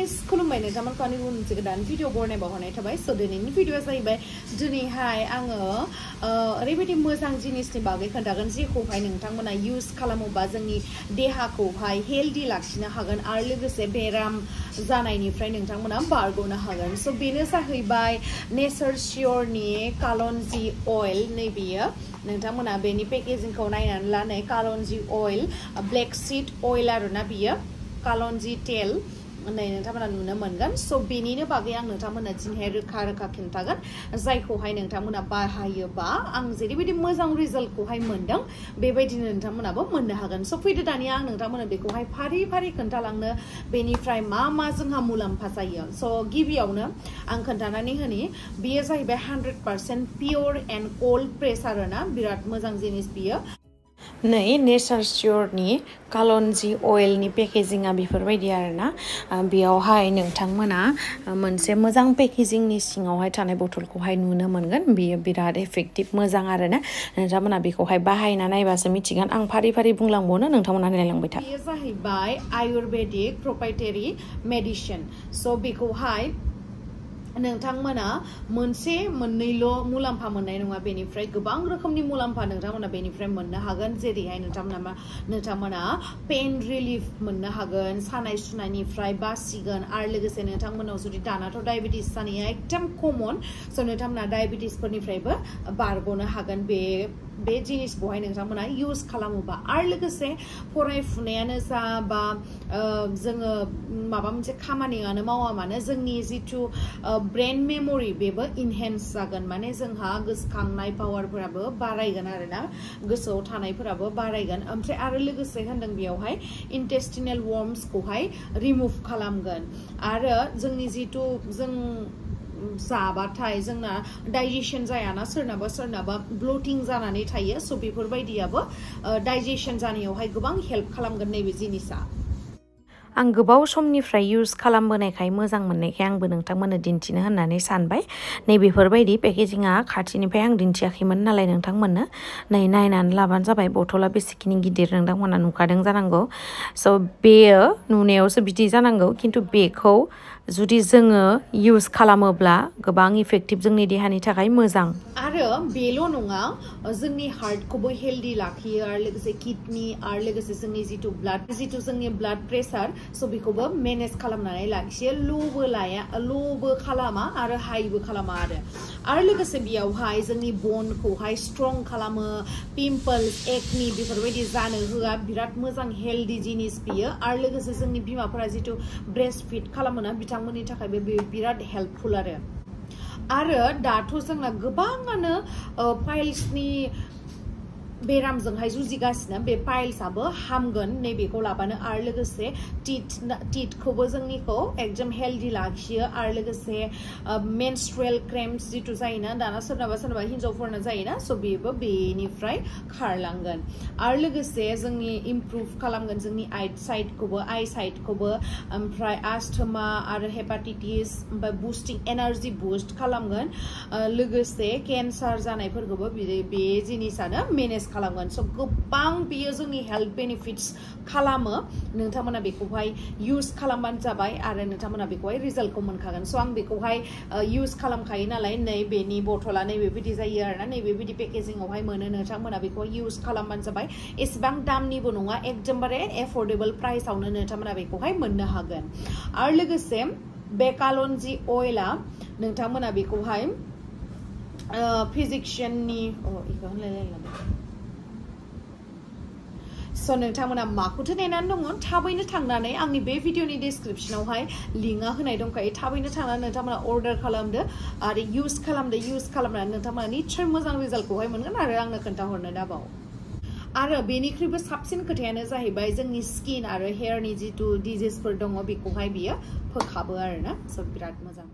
guys, खुलुमबाय नोंथांमोनखौ आंनि गुबुन मोनसे गोदान भिडिअ बरनायबा हरनाय थाबाय स दिनैनि भिडिअआ जाहैबाय दिनैहाय आङो ओरैबायदि मोजां जिनिसनि बागै खोन्थागोन जेखौहाय नोंथांमोना इउज खालामोबा जोंनि देहाखौहाय हेल्दी लाखिनो हागोन आरो लोगोसे बेराम जानायनिफ्राय नोंथांमोना बारग'नो हागोन स बेनो जाहैबाय नेचार श्योरनि कालन्जी अइल नैबेयो नोंथांमोना बेनि पेकेजिंखौ नायनानै ला नै कालन्जी अइल ब्लेकसीड अइल आरोना बियो कालन्जी तेल नै नोंथांमोना नुनो मोनगोन स बेनिनो बागै आं नोंथांमोना दिनैहाय रोखा खिन्थागोन जायखौहाय नोंथांमोना बाहायोबा आं जेरैबायदि मोजां रिजाल्टखौहाय मोनदों बेबायदिनो नोंथांमोनाबो मोननो हागोन स फैदो दानिया आं नोंथांमोना बेखौहाय फारि खोन्थालांनो बेनिफ्राय मा जोंहा मुलाम्फा जायो स गिबियावनो आं खोन्थानानै होनि बेयो जाहैबाय 100% पियर एन्ड कोल्ड प्रेस आरोना बिराद मोजां जिनिस बियो नै नेचार श्योरनि कालन्जी अइलनि पेकेजिंआ बेफोरबायदि आरोना बेयावहाय नोंथांमोना मोनसे मोजां पेकेजिंनि सिङावहाय थानाय बथलखौहाय नुनो मोनगोन बेयो बिराद इफेक्टिभ मोजां आरोना नोंथांमोना बेखौहाय बाहायना नायबासो मिथिगोन आं फारि बुंलांबावनो नोंथांमोना नायलांबाय था बेयो जाहैबाय आयुर्वेदिक प्रपाइटेरि मेडिसिन स बेखौहाय नोंथांमोना मोनसे मोननैल' मुलाम्फा मोननाय नङा बेनिफ्राय गोबां रोखोमनि मुलाम्फा नोंथांमोना बेनिफ्राय मोननो हागोन जेरैहाय नोंथांमोना पेन रिलिफ मोननो हागोन सानाय सुनायनिफ्राय बासिगोन आरो लोगोसे नोंथांमोनाव जुदि दानाथ' डायबिटिस जानाया एकदम कमन स नोंथांमोना डायबिटिसफोरनिफ्रायबो बारग'नो हागोन बे जिनिसखौहाय नोंथांमोना इउज खालामोबा आरो लोगोसे फरायफुनायानो जा बा जोङो माबा मोनसे खामानियानो मावा मानो जोंनि जिथु ब्रेन मेमोरि बेबो इनहेन्स जागोन माने जोंहा गोसोखांनाय पावारफोराबो बारायगोन आरोना गोसोआव थानायफोराबो बारायगोन ओमफ्राय आरो लोगोसे होनदों बेयावहाय इन्टेस्टिनेल वर्म्सखौहाय रिमुभ खालामगोन आरो जोंनि जिथु जों जाबाथाय जोंना डाइजेशन जायाना सोरनाबा ब्लोटिं जानानै थायो स बेफोरबायदियाबो डाइजेशन जानायावहाय गोबां हेल्प खालामगोन नैबे जिनिसा आं गोबाव समनिफ्राय इउज खालामबोनायखाय मोजां मोननायखाय आंबो नोंथांमोननो दिन्थिनो होननानै सानबाय नै बेफोरबायदि पेकेजिंआ खाथिनिफ्राय आं दिन्थियाखैमोन नालाय नोंथांमोननो नै नायनानै लाबानो जाबाय बथला बेसेखिनि गिदिर नोंथांमोना नुखादों जानांगौ स बेयो नुनायावसो बिदि जानांगौ खिन्थु बेखौ जुदि जोङो इउज खालामोब्ला गोबां इफेक्टिभ जोंनि देहानि थाखाय मोजां आरो बेल' नङा जोंनि हार्टखौबो हेल्दी लाखियो आरो लोगोसे किडनि आरो लोगोसे जोंनि जिथु जोंनि ब्लाड प्रेसार स बेखौबो मेनेज खालामनानै लाखियो ल'बो खालामा आरो हाइबो खालामा आरो लोगोसे बेयावहाय जोंनि बनखौहाय स्ट्रं खालामो पिम्पल्स एक्नि बेफोरबायदि जानो होआ बिराद मोजां हेल्दी जिनिस बियो आरो लोगोसे जोंनि बिमाफोरा जिथु ब्रेस्ट फिड खालामोना बिथांमोननि थाखायबो बिराद हेल्पफुल आरो दाथ' जोंना गोबाङानो पाइल्सनि बेरामजोंहाय जुजिगासिनो बे पाइल्सआबो हामगोन नैबेखौ लाबानो आरो लोगोसे टिथखौबो जोंनिखौ एकदम हेल्दी लाखियो आरो लोगोसे मेनस्ट्रुएल क्रेम्स जिथु जायोना दाना सोरनाबा हिन्जावफोरना जायोना स बेबो बेनिफ्राय खारलांगोन आरो लोगोसे जोंनि इमप्रुभ खालामगोन जोंनि आइ साइटखौबो ओमफ्राय आस्थमा आरो हेपाटाइटिस ओमफ्राय बुस्टिं एनार्जि बुस्ट खालामगोन लोगोसे केन्सार जानायफोरखौबो बे जिनिसानो मेनेज खालामगोन स गोबां बियो जोंनि हेल्थ बेनिफिट्स खालामो नोंथांमोना बेखौहाय इउज खालामबानो जाबाय आरो नोंथांमोना बेखौहाय रिजाल्टखौ मोनखागोन स आं बेखौहाय इउज खालामखायो नालाय नै बेनि बथला नै बेबायदि जायो आरोना नै बेबायदि पेकेजिंआवहाय मोनो नोंथांमोना बेखौहाय इउज खालामबानो जाबाय एसेबां दामनिबो नङा एकदमबारे एफर्डेबल प्राइसआवनो नोंथांमोना बेखौहाय मोननो हागोन आरो लोगोसे बे कालन्जी अइलआ नोंथांमोना बेखौहाय फिजिशियाननि स नोंथांमोना माखौथो नेनानै दङ थाबैनो थांनानै आंनि बे भिडिअनि डिसक्रिपसनावहाय लिंकआ होनाय दंखायो थाबैनो थांनानै नोंथांमोना अर्डार खालामदो आरो इउज खालामनानै नोंथांमोना निस्सय मोजां रिजाल्टखौहाय मोनगोन आरो आंनो खोन्थाहरनो दाबाव आरो बेनिख्रुइबो साबसिन खोथायानो जाहैबाय जोंनि स्किन आरो हेयारनि जिथु डिजिसफोर दङ बेखौहाय बियो फोखाबो आरोना स बिराद मोजां